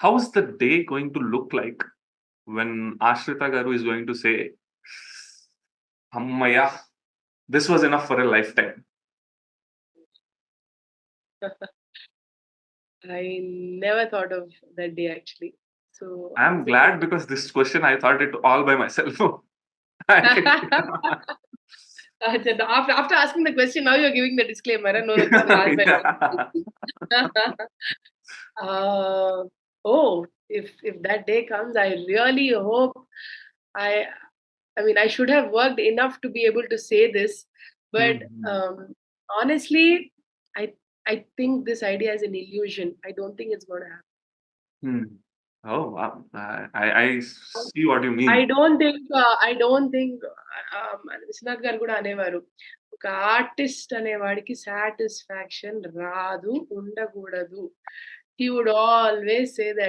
How is the day going to look like when Ashrita garu is going to say, "Hammaya, this was enough for a lifetime"? I never thought of that day actually. So I'm glad because this question I thought it all by myself. I can- after asking the question, now you're giving the disclaimer. No, no, this was asked by Yeah. uh, oh, if that day comes, I really hope I. I mean, I should have worked enough to be able to say this, but Mhm. honestly, I I think this idea is an illusion. I don't think it's going to happen. Hmm. Oh, wow. I see what you mean. I don't think Viswanath garu కూడా అనేవారు. ఒక artist అనేవాడికి satisfaction రాదు, ఉండకూడదు. He would always say that